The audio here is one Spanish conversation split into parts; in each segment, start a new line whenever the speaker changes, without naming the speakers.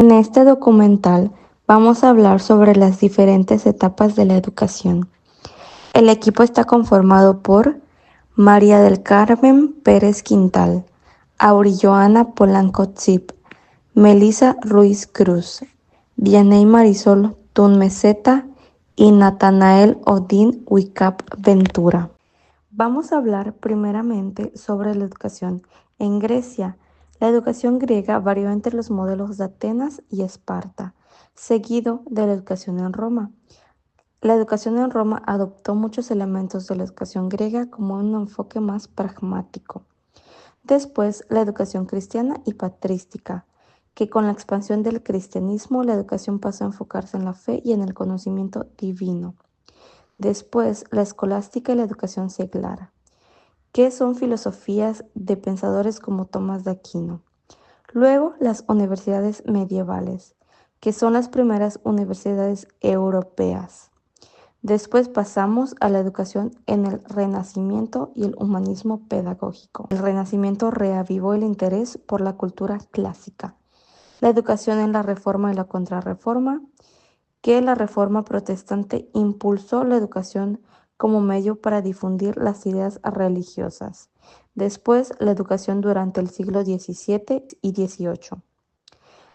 En este documental vamos a hablar sobre las diferentes etapas de la educación. El equipo está conformado por María del Carmen Pérez Quintal, Aurelloana Polanco Zip, Melissa Ruiz Cruz, Vianey Marisol Tunmeseta y Natanael Odín Wicap Ventura. Vamos a hablar primeramente sobre la educación en Grecia. La educación griega varió entre los modelos de Atenas y Esparta, seguido de la educación en Roma. La educación en Roma adoptó muchos elementos de la educación griega como un enfoque más pragmático. Después, la educación cristiana y patrística, que con la expansión del cristianismo la educación pasó a enfocarse en la fe y en el conocimiento divino. Después, la escolástica y la educación seglar, que son filosofías de pensadores como Tomás de Aquino. Luego, las universidades medievales, que son las primeras universidades europeas. Después pasamos a la educación en el Renacimiento y el humanismo pedagógico. El Renacimiento reavivó el interés por la cultura clásica. La educación en la Reforma y la Contrarreforma, que la Reforma protestante impulsó la educación como medio para difundir las ideas religiosas. Después, la educación durante el siglo XVII y XVIII.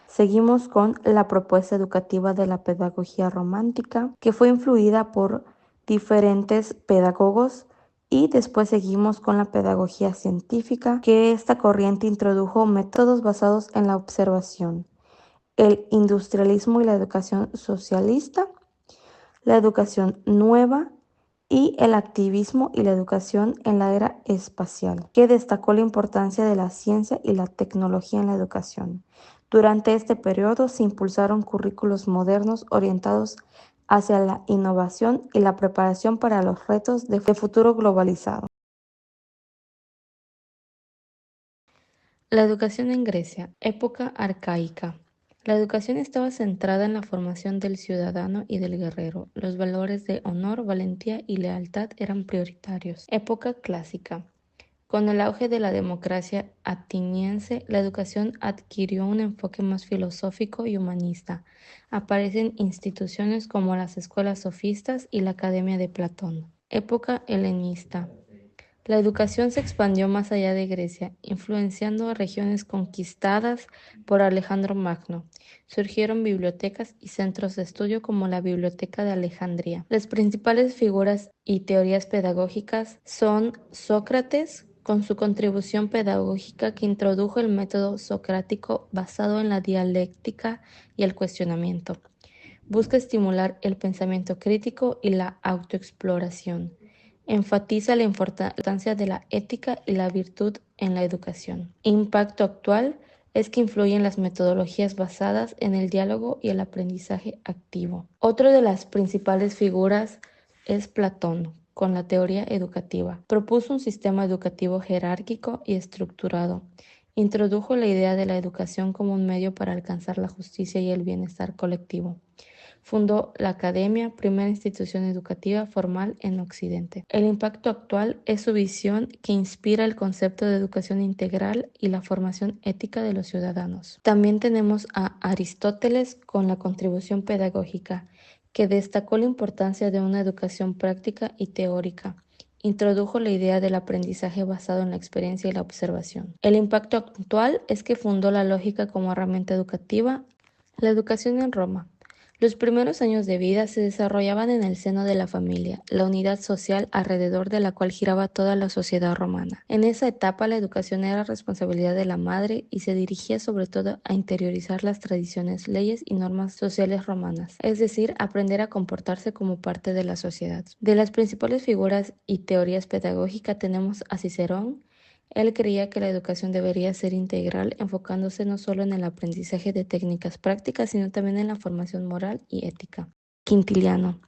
Seguimos con la propuesta educativa de la pedagogía romántica, que fue influida por diferentes pedagogos, y después seguimos con la pedagogía científica, que esta corriente introdujo métodos basados en la observación, el industrialismo y la educación socialista, la educación nueva y el activismo y la educación en la era espacial, que destacó la importancia de la ciencia y la tecnología en la educación. Durante este periodo se impulsaron currículos modernos orientados hacia la innovación y la preparación para los retos de futuro globalizado. La educación en Grecia, época arcaica. La educación estaba centrada en la formación del ciudadano y del guerrero. Los valores de honor, valentía y lealtad eran prioritarios. Época clásica. Con el auge de la democracia ateniense, la educación adquirió un enfoque más filosófico y humanista. Aparecen instituciones como las escuelas sofistas y la Academia de Platón. Época helenista. La educación se expandió más allá de Grecia, influenciando a regiones conquistadas por Alejandro Magno. Surgieron bibliotecas y centros de estudio como la Biblioteca de Alejandría. Las principales figuras y teorías pedagógicas son Sócrates, con su contribución pedagógica que introdujo el método socrático basado en la dialéctica y el cuestionamiento. Busca estimular el pensamiento crítico y la autoexploración. Enfatiza la importancia de la ética y la virtud en la educación. Impacto actual es que influyen las metodologías basadas en el diálogo y el aprendizaje activo. Otra de las principales figuras es Platón, con la teoría educativa. Propuso un sistema educativo jerárquico y estructurado. Introdujo la idea de la educación como un medio para alcanzar la justicia y el bienestar colectivo. Fundó la Academia, primera institución educativa formal en Occidente. El impacto actual es su visión que inspira el concepto de educación integral y la formación ética de los ciudadanos. También tenemos a Aristóteles con la contribución pedagógica, que destacó la importancia de una educación práctica y teórica. Introdujo la idea del aprendizaje basado en la experiencia y la observación. El impacto actual es que fundó la lógica como herramienta educativa. La educación en Roma. Los primeros años de vida se desarrollaban en el seno de la familia, la unidad social alrededor de la cual giraba toda la sociedad romana. En esa etapa la educación era responsabilidad de la madre y se dirigía sobre todo a interiorizar las tradiciones, leyes y normas sociales romanas, es decir, aprender a comportarse como parte de la sociedad. De las principales figuras y teorías pedagógicas tenemos a Cicerón. Él creía que la educación debería ser integral, enfocándose no solo en el aprendizaje de técnicas prácticas, sino también en la formación moral y ética. Quintiliano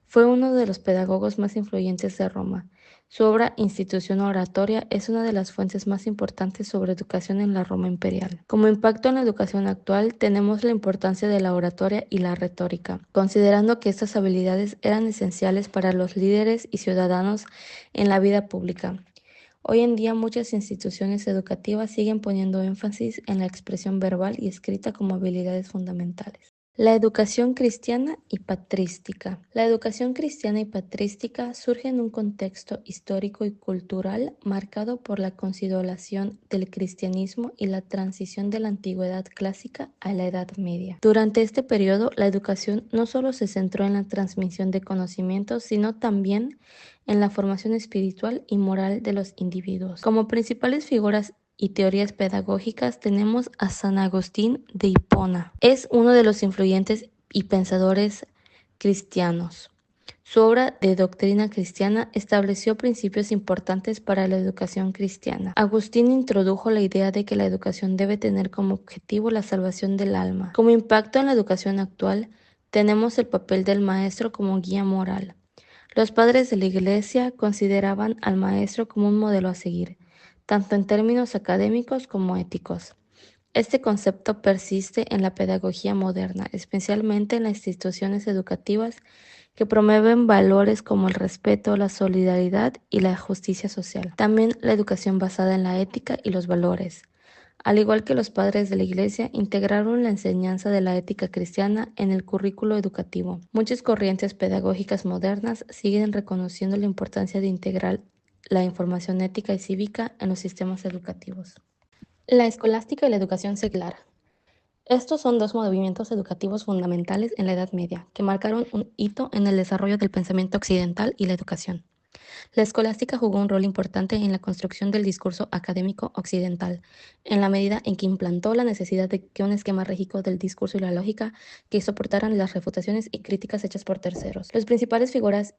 fue uno de los pedagogos más influyentes de Roma. Su obra Institución Oratoria es una de las fuentes más importantes sobre educación en la Roma imperial. Como impacto en la educación actual, tenemos la importancia de la oratoria y la retórica, considerando que estas habilidades eran esenciales para los líderes y ciudadanos en la vida pública. Hoy en día muchas instituciones educativas siguen poniendo énfasis en la expresión verbal y escrita como habilidades fundamentales. La educación cristiana y patrística. La educación cristiana y patrística surge en un contexto histórico y cultural marcado por la consolidación del cristianismo y la transición de la antigüedad clásica a la Edad Media. Durante este periodo, la educación no solo se centró en la transmisión de conocimientos, sino también en la formación espiritual y moral de los individuos. Como principales figuras y teorías pedagógicas tenemos a San Agustín de Hipona. Es uno de los influyentes y pensadores cristianos. Su obra de doctrina cristiana estableció principios importantes para la educación cristiana. Agustín introdujo la idea de que la educación debe tener como objetivo la salvación del alma. Como impacto en la educación actual, tenemos el papel del maestro como guía moral. Los padres de la Iglesia consideraban al maestro como un modelo a seguir, tanto en términos académicos como éticos. Este concepto persiste en la pedagogía moderna, especialmente en las instituciones educativas que promueven valores como el respeto, la solidaridad y la justicia social. También la educación basada en la ética y los valores. Al igual que los padres de la Iglesia, integraron la enseñanza de la ética cristiana en el currículo educativo. Muchas corrientes pedagógicas modernas siguen reconociendo la importancia de integrar la información ética y cívica en los sistemas educativos. La escolástica y la educación secular. Estos son dos movimientos educativos fundamentales en la Edad Media, que marcaron un hito en el desarrollo del pensamiento occidental y la educación. La escolástica jugó un rol importante en la construcción del discurso académico occidental, en la medida en que implantó la necesidad de que un esquema rígido del discurso y la lógica que soportaran las refutaciones y críticas hechas por terceros. Las principales figuras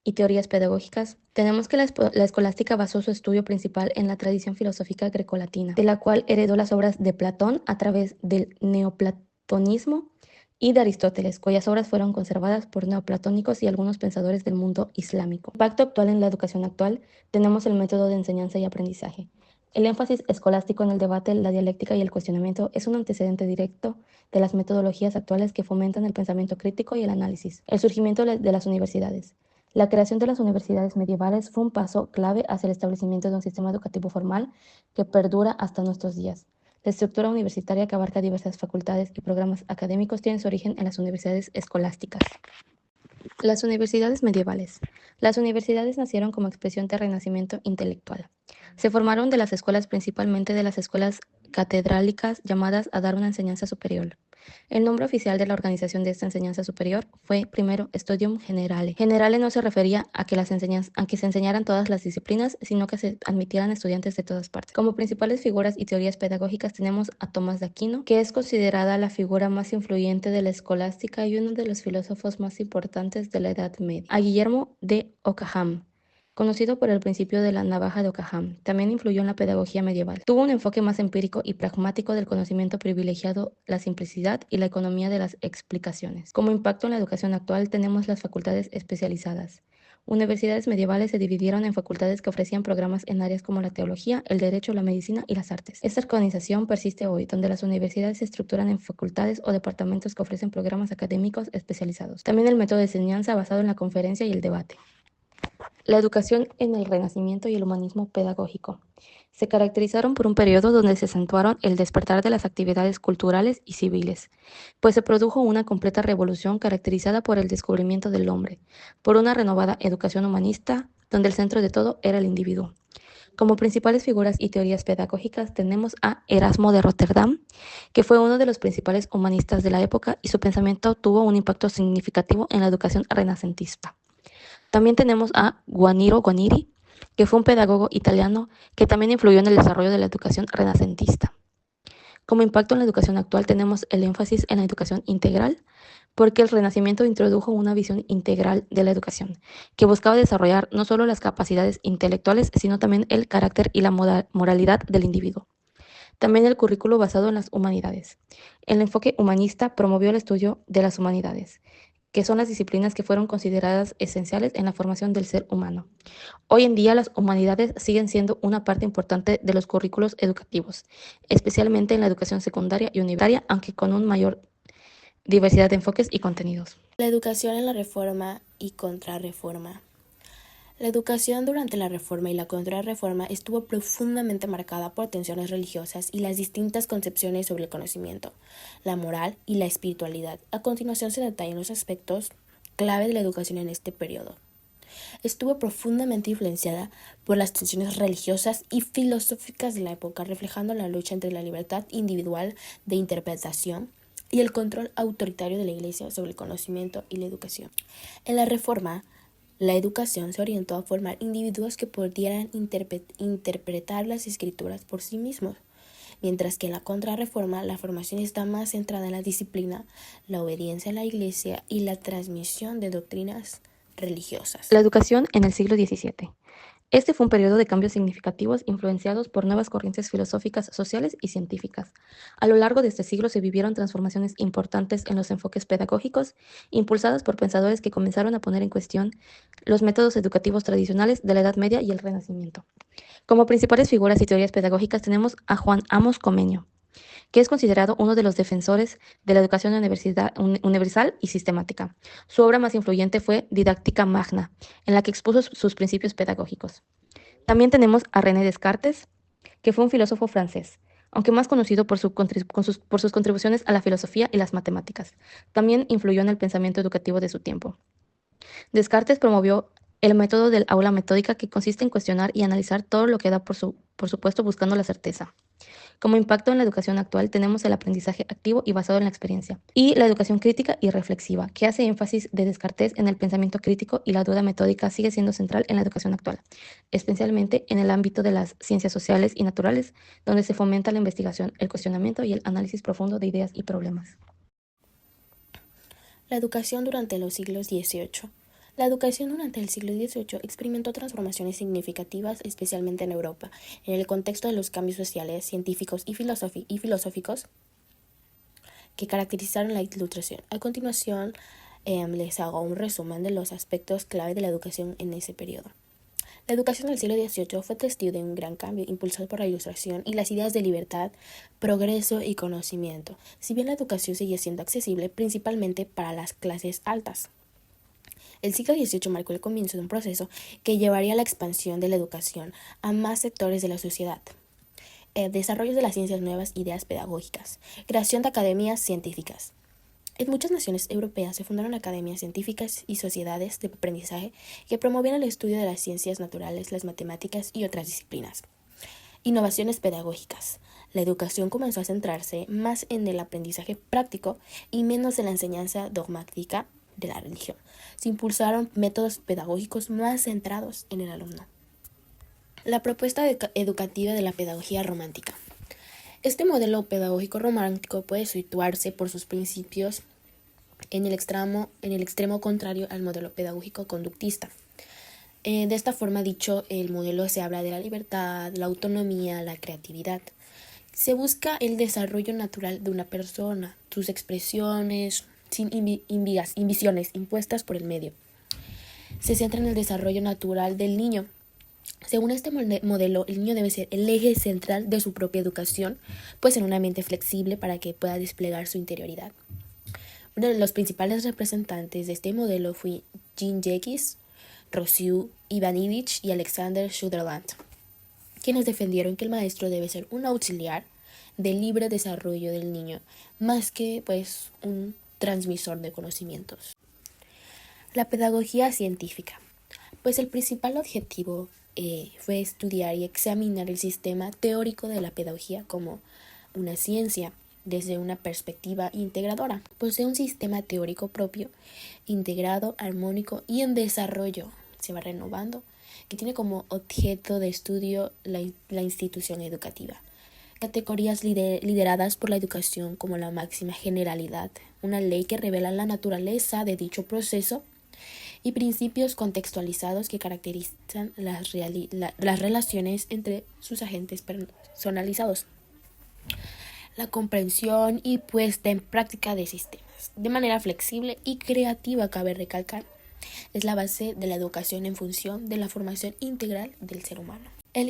y teorías pedagógicas, tenemos que la escolástica basó su estudio principal en la tradición filosófica grecolatina, de la cual heredó las obras de Platón a través del neoplatonismo y de Aristóteles, cuyas obras fueron conservadas por neoplatónicos y algunos pensadores del mundo islámico. Impacto actual en la educación actual, tenemos el método de enseñanza y aprendizaje. El énfasis escolástico en el debate, la dialéctica y el cuestionamiento es un antecedente directo de las metodologías actuales que fomentan el pensamiento crítico y el análisis. El surgimiento de las universidades. La creación de las universidades medievales fue un paso clave hacia el establecimiento de un sistema educativo formal que perdura hasta nuestros días. La estructura universitaria, que abarca diversas facultades y programas académicos, tiene su origen en las universidades escolásticas. Las universidades medievales. Las universidades nacieron como expresión de renacimiento intelectual. Se formaron de las escuelas, principalmente de las escuelas catedrálicas llamadas a dar una enseñanza superior. El nombre oficial de la organización de esta enseñanza superior fue primero Studium Generale. Generale no se refería a que se enseñaran todas las disciplinas, sino que se admitieran estudiantes de todas partes. Como principales figuras y teorías pedagógicas tenemos a Tomás de Aquino, que es considerada la figura más influyente de la escolástica y uno de los filósofos más importantes de la Edad Media. A Guillermo de Ockham, conocido por el principio de la navaja de Ockham, también influyó en la pedagogía medieval. Tuvo un enfoque más empírico y pragmático del conocimiento, privilegiado la simplicidad y la economía de las explicaciones. Como impacto en la educación actual tenemos las facultades especializadas. Universidades medievales se dividieron en facultades que ofrecían programas en áreas como la teología, el derecho, la medicina y las artes. Esta organización persiste hoy, donde las universidades se estructuran en facultades o departamentos que ofrecen programas académicos especializados. También el método de enseñanza basado en la conferencia y el debate. La educación en el Renacimiento y el humanismo pedagógico se caracterizaron por un periodo donde se acentuaron el despertar de las actividades culturales y civiles, pues se produjo una completa revolución caracterizada por el descubrimiento del hombre, por una renovada educación humanista, donde el centro de todo era el individuo. Como principales figuras y teorías pedagógicas tenemos a Erasmo de Rotterdam, que fue uno de los principales humanistas de la época y su pensamiento tuvo un impacto significativo en la educación renacentista. También tenemos a Guaniro Guaniri, que fue un pedagogo italiano que también influyó en el desarrollo de la educación renacentista. Como impacto en la educación actual tenemos el énfasis en la educación integral, porque el Renacimiento introdujo una visión integral de la educación, que buscaba desarrollar no solo las capacidades intelectuales, sino también el carácter y la moralidad del individuo. También el currículo basado en las humanidades. El enfoque humanista promovió el estudio de las humanidades, que son las disciplinas que fueron consideradas esenciales en la formación del ser humano. Hoy en día las humanidades siguen siendo una parte importante de los currículos educativos, especialmente en la educación secundaria y universitaria, aunque con una mayor diversidad de enfoques y contenidos.
La educación en la Reforma y Contrarreforma. La educación durante la Reforma y la Contrarreforma estuvo profundamente marcada por tensiones religiosas y las distintas concepciones sobre el conocimiento, la moral y la espiritualidad. A continuación se detallan los aspectos clave de la educación en este periodo. Estuvo profundamente influenciada por las tensiones religiosas y filosóficas de la época, reflejando la lucha entre la libertad individual de interpretación y el control autoritario de la Iglesia sobre el conocimiento y la educación. En la Reforma, la educación se orientó a formar individuos que pudieran interpretar las escrituras por sí mismos, mientras que en la Contrarreforma la formación está más centrada en la disciplina, la obediencia a la Iglesia y la transmisión de doctrinas religiosas.
La educación en el siglo XVII. Este fue un periodo de cambios significativos influenciados por nuevas corrientes filosóficas, sociales y científicas. A lo largo de este siglo se vivieron transformaciones importantes en los enfoques pedagógicos, impulsadas por pensadores que comenzaron a poner en cuestión los métodos educativos tradicionales de la Edad Media y el Renacimiento. Como principales figuras y teorías pedagógicas tenemos a Juan Amos Comenio, que es considerado uno de los defensores de la educación universal y sistemática. Su obra más influyente fue Didáctica Magna, en la que expuso sus principios pedagógicos. También tenemos a René Descartes, que fue un filósofo francés, aunque más conocido por sus contribuciones a la filosofía y las matemáticas. También influyó en el pensamiento educativo de su tiempo. Descartes promovió el método del aula metódica, que consiste en cuestionar y analizar todo lo que da por supuesto buscando la certeza. Como impacto en la educación actual tenemos el aprendizaje activo y basado en la experiencia, y la educación crítica y reflexiva, que hace énfasis de Descartes en el pensamiento crítico, y la duda metódica sigue siendo central en la educación actual, especialmente en el ámbito de las ciencias sociales y naturales, donde se fomenta la investigación, el cuestionamiento y el análisis profundo de ideas y problemas.
La educación durante los siglos XVIII. La educación durante el siglo XVIII experimentó transformaciones significativas, especialmente en Europa, en el contexto de los cambios sociales, científicos y filosóficos que caracterizaron la Ilustración. A continuación, les hago un resumen de los aspectos clave de la educación en ese periodo. La educación del siglo XVIII fue testigo de un gran cambio impulsado por la Ilustración y las ideas de libertad, progreso y conocimiento, si bien la educación seguía siendo accesible principalmente para las clases altas. El siglo XVIII marcó el comienzo de un proceso que llevaría a la expansión de la educación a más sectores de la sociedad. Desarrollo de las ciencias nuevas, ideas pedagógicas, creación de academias científicas. En muchas naciones europeas se fundaron academias científicas y sociedades de aprendizaje que promovían el estudio de las ciencias naturales, las matemáticas y otras disciplinas. Innovaciones pedagógicas. La educación comenzó a centrarse más en el aprendizaje práctico y menos en la enseñanza dogmática de la religión. Se impulsaron métodos pedagógicos más centrados en el alumno. La propuesta educativa de la pedagogía romántica. Este modelo pedagógico romántico puede situarse por sus principios en el extremo contrario al modelo pedagógico conductista. De esta forma, el modelo se habla de la libertad, la autonomía, la creatividad. Se busca el desarrollo natural de una persona, sus expresiones, sin inhibiciones impuestas por el medio. Se centra en el desarrollo natural del niño. Según este modelo, el niño debe ser el eje central de su propia educación, pues en un ambiente flexible para que pueda desplegar su interioridad. Uno de los principales representantes de este modelo fue Jean-Jacques Rousseau, Ivan Illich y Alexander Sutherland, quienes defendieron que el maestro debe ser un auxiliar del libre desarrollo del niño, más que un transmisor de conocimientos. La pedagogía científica. El principal objetivo fue estudiar y examinar el sistema teórico de la pedagogía como una ciencia desde una perspectiva integradora. Posee un sistema teórico propio, integrado, armónico y en desarrollo. Se va renovando, que tiene como objeto de estudio la institución educativa. Categorías lideradas por la educación como la máxima generalidad, una ley que revela la naturaleza de dicho proceso, y principios contextualizados que caracterizan las relaciones entre sus agentes personalizados. La comprensión y puesta en práctica de sistemas, de manera flexible y creativa, cabe recalcar, es la base de la educación en función de la formación integral del ser humano. El